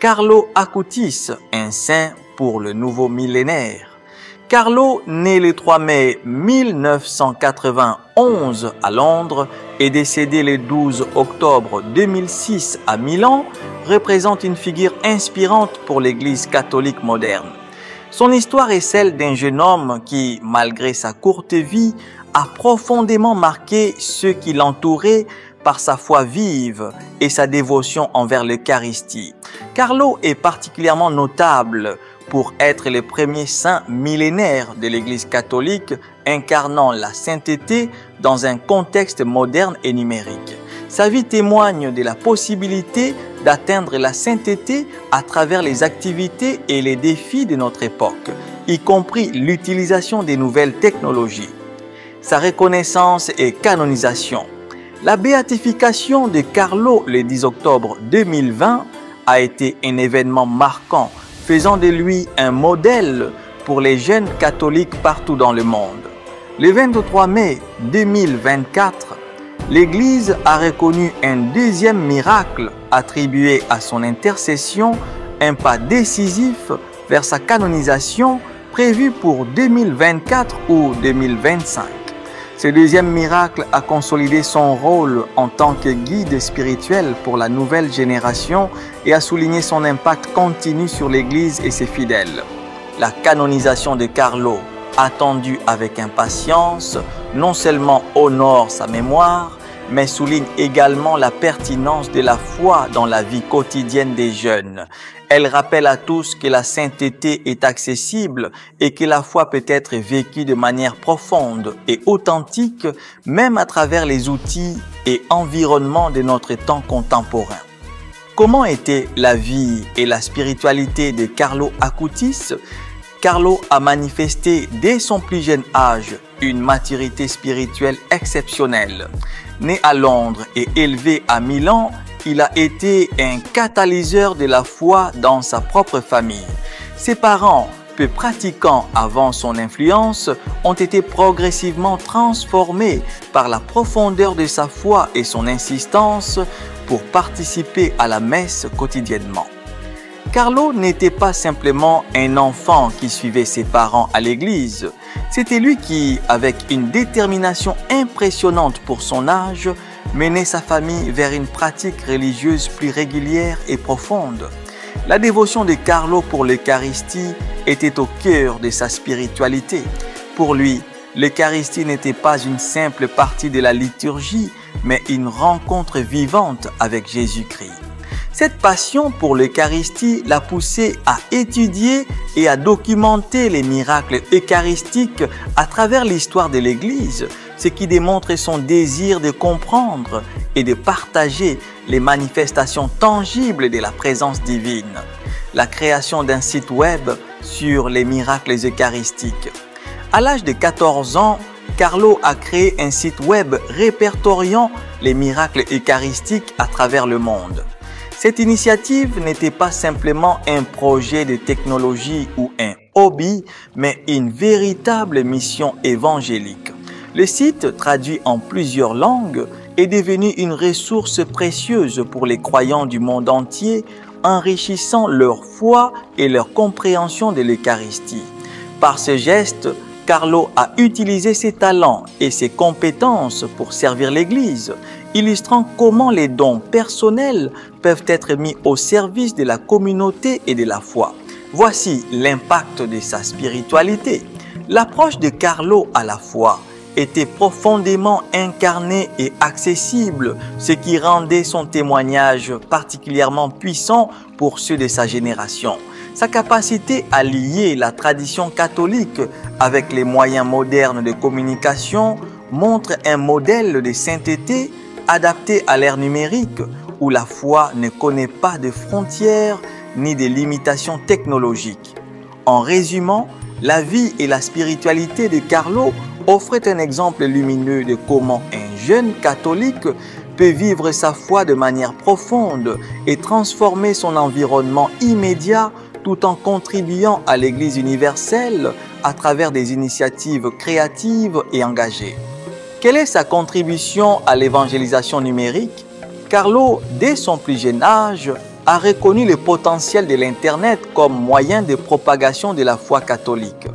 Carlo Acutis, un saint pour le nouveau millénaire. Carlo, né le 3 mai 1991 à Londres et décédé le 12 octobre 2006 à Milan, représente une figure inspirante pour l'Église catholique moderne. Son histoire est celle d'un jeune homme qui, malgré sa courte vie, a profondément marqué ceux qui l'entouraient par sa foi vive et sa dévotion envers l'Eucharistie. Carlo est particulièrement notable pour être le premier saint millénaire de l'Église catholique incarnant la sainteté dans un contexte moderne et numérique. Sa vie témoigne de la possibilité d'atteindre la sainteté à travers les activités et les défis de notre époque, y compris l'utilisation des nouvelles technologies. Sa reconnaissance et canonisation. La béatification de Carlo le 10 octobre 2020 a été un événement marquant, faisant de lui un modèle pour les jeunes catholiques partout dans le monde. Le 23 mai 2024, l'Église a reconnu un deuxième miracle attribué à son intercession, un pas décisif vers sa canonisation prévue pour 2024 ou 2025. Ce deuxième miracle a consolidé son rôle en tant que guide spirituel pour la nouvelle génération et a souligné son impact continu sur l'Église et ses fidèles. La canonisation de Carlo, attendue avec impatience, non seulement honore sa mémoire, mais souligne également la pertinence de la foi dans la vie quotidienne des jeunes. Elle rappelle à tous que la sainteté est accessible et que la foi peut être vécue de manière profonde et authentique, même à travers les outils et environnements de notre temps contemporain. Comment était la vie et la spiritualité de Carlo Acutis? Carlo a manifesté dès son plus jeune âge une maturité spirituelle exceptionnelle. Né à Londres et élevé à Milan, il a été un catalyseur de la foi dans sa propre famille. Ses parents, peu pratiquants avant son influence, ont été progressivement transformés par la profondeur de sa foi et son insistance pour participer à la messe quotidiennement. Carlo n'était pas simplement un enfant qui suivait ses parents à l'église. C'était lui qui, avec une détermination impressionnante pour son âge, menait sa famille vers une pratique religieuse plus régulière et profonde. La dévotion de Carlo pour l'Eucharistie était au cœur de sa spiritualité. Pour lui, l'Eucharistie n'était pas une simple partie de la liturgie, mais une rencontre vivante avec Jésus-Christ. Cette passion pour l'Eucharistie l'a poussé à étudier et à documenter les miracles eucharistiques à travers l'histoire de l'Église, ce qui démontre son désir de comprendre et de partager les manifestations tangibles de la présence divine. La création d'un site web sur les miracles eucharistiques. À l'âge de 14 ans, Carlo a créé un site web répertoriant les miracles eucharistiques à travers le monde. Cette initiative n'était pas simplement un projet de technologie ou un hobby, mais une véritable mission évangélique. Le site, traduit en plusieurs langues, est devenu une ressource précieuse pour les croyants du monde entier, enrichissant leur foi et leur compréhension de l'Eucharistie. Par ce geste, Carlo a utilisé ses talents et ses compétences pour servir l'Église, illustrant comment les dons personnels peuvent être mis au service de la communauté et de la foi. Voici l'impact de sa spiritualité. L'approche de Carlo à la foi était profondément incarnée et accessible, ce qui rendait son témoignage particulièrement puissant pour ceux de sa génération. Sa capacité à lier la tradition catholique avec les moyens modernes de communication montre un modèle de sainteté adapté à l'ère numérique où la foi ne connaît pas de frontières ni de limitations technologiques. En résumant, la vie et la spiritualité de Carlo offraient un exemple lumineux de comment un jeune catholique peut vivre sa foi de manière profonde et transformer son environnement immédiat tout en contribuant à l'Église universelle à travers des initiatives créatives et engagées. Quelle est sa contribution à l'évangélisation numérique? Carlo, dès son plus jeune âge, a reconnu le potentiel de l'Internet comme moyen de propagation de la foi catholique.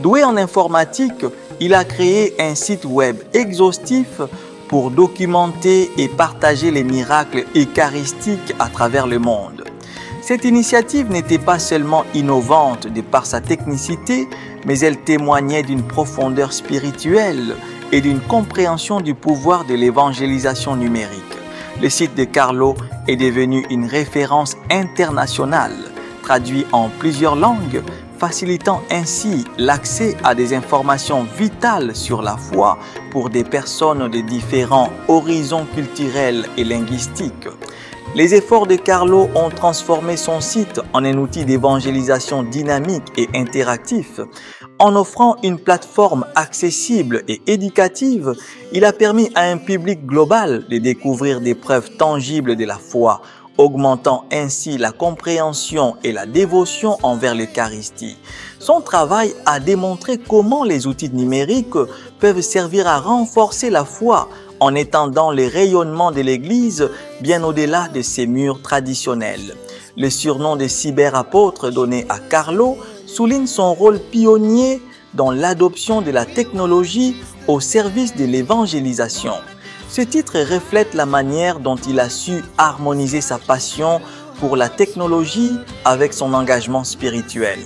Doué en informatique, il a créé un site web exhaustif pour documenter et partager les miracles eucharistiques à travers le monde. Cette initiative n'était pas seulement innovante de par sa technicité, mais elle témoignait d'une profondeur spirituelle et d'une compréhension du pouvoir de l'évangélisation numérique. Le site de Carlo est devenu une référence internationale, traduit en plusieurs langues, facilitant ainsi l'accès à des informations vitales sur la foi pour des personnes de différents horizons culturels et linguistiques. Les efforts de Carlo ont transformé son site en un outil d'évangélisation dynamique et interactif. En offrant une plateforme accessible et éducative, il a permis à un public global de découvrir des preuves tangibles de la foi, augmentant ainsi la compréhension et la dévotion envers l'Eucharistie. Son travail a démontré comment les outils numériques peuvent servir à renforcer la foi en étendant le rayonnement de l'Église bien au-delà de ses murs traditionnels. Le surnom de cyberapôtre donné à Carlo souligne son rôle pionnier dans l'adoption de la technologie au service de l'évangélisation. Ce titre reflète la manière dont il a su harmoniser sa passion pour la technologie avec son engagement spirituel.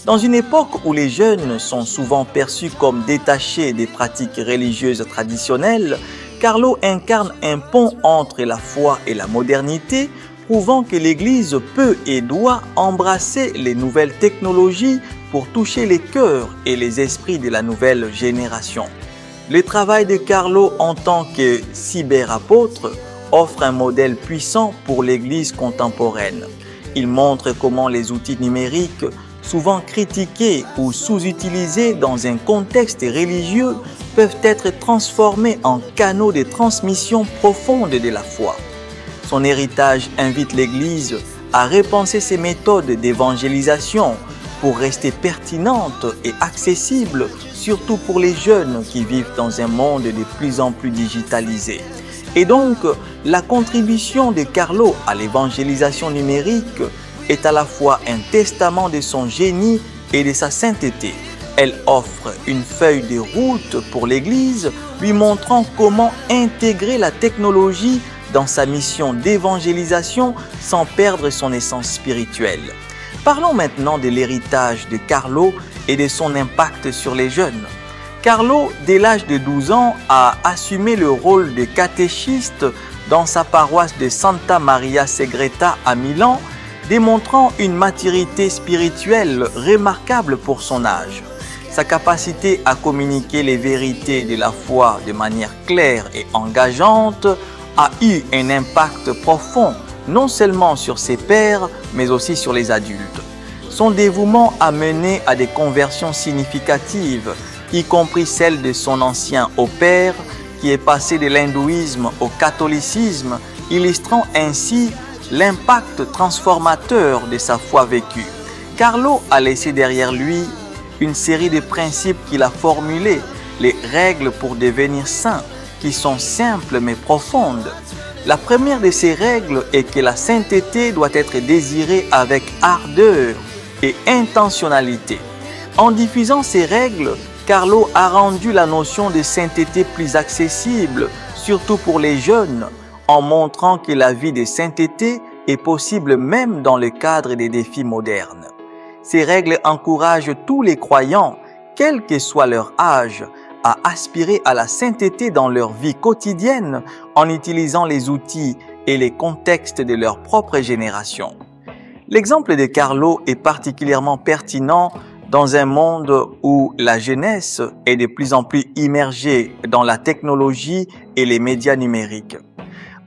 Dans une époque où les jeunes sont souvent perçus comme détachés des pratiques religieuses traditionnelles, Carlo incarne un pont entre la foi et la modernité, prouvant que l'Église peut et doit embrasser les nouvelles technologies pour toucher les cœurs et les esprits de la nouvelle génération. Le travail de Carlo en tant que cyberapôtre offre un modèle puissant pour l'Église contemporaine. Il montre comment les outils numériques, souvent critiqués ou sous-utilisés dans un contexte religieux, peuvent être transformés en canaux de transmission profonde de la foi. Son héritage invite l'Église à repenser ses méthodes d'évangélisation pour rester pertinentes et accessibles, surtout pour les jeunes qui vivent dans un monde de plus en plus digitalisé. Et donc, la contribution de Carlo à l'évangélisation numérique est à la fois un testament de son génie et de sa sainteté. Elle offre une feuille de route pour l'Église, lui montrant comment intégrer la technologie dans sa mission d'évangélisation sans perdre son essence spirituelle. Parlons maintenant de l'héritage de Carlo et de son impact sur les jeunes. Carlo, dès l'âge de 12 ans, a assumé le rôle de catéchiste dans sa paroisse de Santa Maria Segreta à Milan, démontrant une maturité spirituelle remarquable pour son âge. Sa capacité à communiquer les vérités de la foi de manière claire et engageante a eu un impact profond, non seulement sur ses pairs, mais aussi sur les adultes. Son dévouement a mené à des conversions significatives, y compris celle de son ancien au-pair, qui est passé de l'hindouisme au catholicisme, illustrant ainsi l'impact transformateur de sa foi vécue. Carlo a laissé derrière lui une série de principes qu'il a formulés, les règles pour devenir saint, qui sont simples mais profondes. La première de ces règles est que la sainteté doit être désirée avec ardeur et intentionnalité. En diffusant ces règles, Carlo a rendu la notion de sainteté plus accessible, surtout pour les jeunes, en montrant que la vie de sainteté est possible même dans le cadre des défis modernes. Ces règles encouragent tous les croyants, quel que soit leur âge, à aspirer à la sainteté dans leur vie quotidienne en utilisant les outils et les contextes de leur propre génération. L'exemple de Carlo est particulièrement pertinent dans un monde où la jeunesse est de plus en plus immergée dans la technologie et les médias numériques.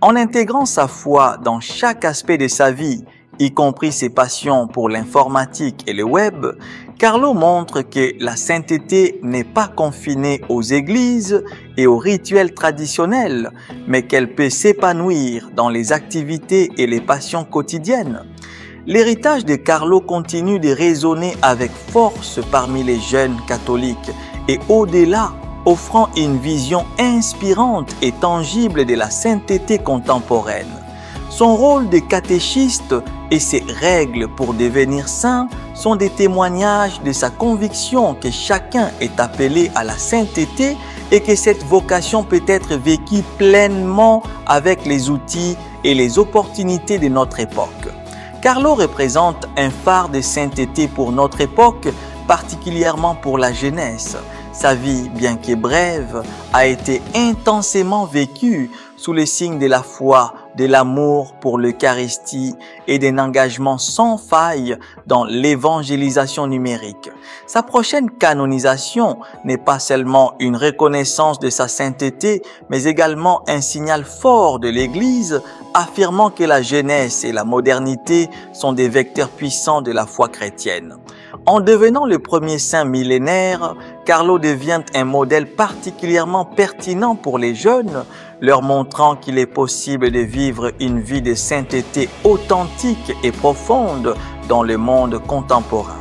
En intégrant sa foi dans chaque aspect de sa vie, y compris ses passions pour l'informatique et le web, Carlo montre que la sainteté n'est pas confinée aux églises et aux rituels traditionnels, mais qu'elle peut s'épanouir dans les activités et les passions quotidiennes. L'héritage de Carlo continue de résonner avec force parmi les jeunes catholiques et au-delà, offrant une vision inspirante et tangible de la sainteté contemporaine. Son rôle de catéchiste et ses règles pour devenir saint sont des témoignages de sa conviction que chacun est appelé à la sainteté et que cette vocation peut être vécue pleinement avec les outils et les opportunités de notre époque. Carlo représente un phare de sainteté pour notre époque, particulièrement pour la jeunesse. Sa vie, bien que brève, a été intensément vécue sous le signe de la foi, de l'amour pour l'Eucharistie et d'un engagement sans faille dans l'évangélisation numérique. Sa prochaine canonisation n'est pas seulement une reconnaissance de sa sainteté, mais également un signal fort de l'Église affirmant que la jeunesse et la modernité sont des vecteurs puissants de la foi chrétienne. En devenant le premier saint millénaire, Carlo devient un modèle particulièrement pertinent pour les jeunes, leur montrant qu'il est possible de vivre une vie de sainteté authentique et profonde dans le monde contemporain.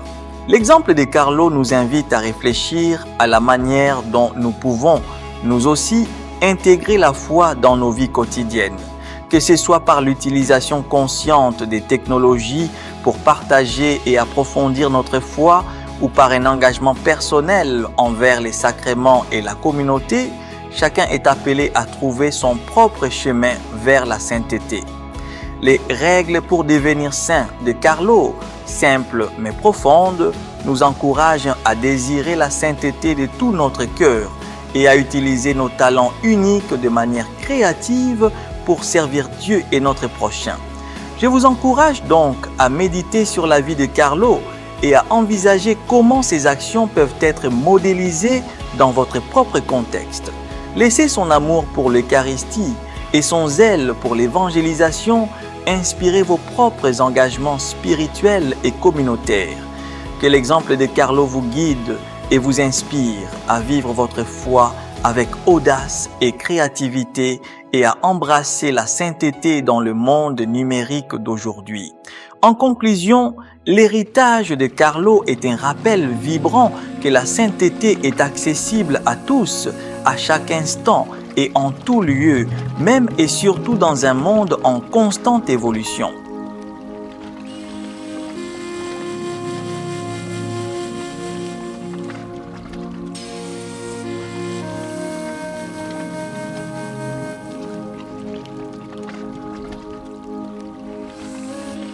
L'exemple de Carlo nous invite à réfléchir à la manière dont nous pouvons, nous aussi, intégrer la foi dans nos vies quotidiennes, que ce soit par l'utilisation consciente des technologies pour partager et approfondir notre foi ou par un engagement personnel envers les sacrements et la communauté. Chacun est appelé à trouver son propre chemin vers la sainteté. Les règles pour devenir saint de Carlo, simples mais profondes, nous encouragent à désirer la sainteté de tout notre cœur et à utiliser nos talents uniques de manière créative pour servir Dieu et notre prochain. Je vous encourage donc à méditer sur la vie de Carlo et à envisager comment ses actions peuvent être modélisées dans votre propre contexte. Laissez son amour pour l'Eucharistie et son zèle pour l'évangélisation inspirer vos propres engagements spirituels et communautaires. Que l'exemple de Carlo vous guide et vous inspire à vivre votre foi avec audace et créativité et à embrasser la sainteté dans le monde numérique d'aujourd'hui. En conclusion, l'héritage de Carlo est un rappel vibrant que la sainteté est accessible à tous, à chaque instant et en tout lieu, même et surtout dans un monde en constante évolution.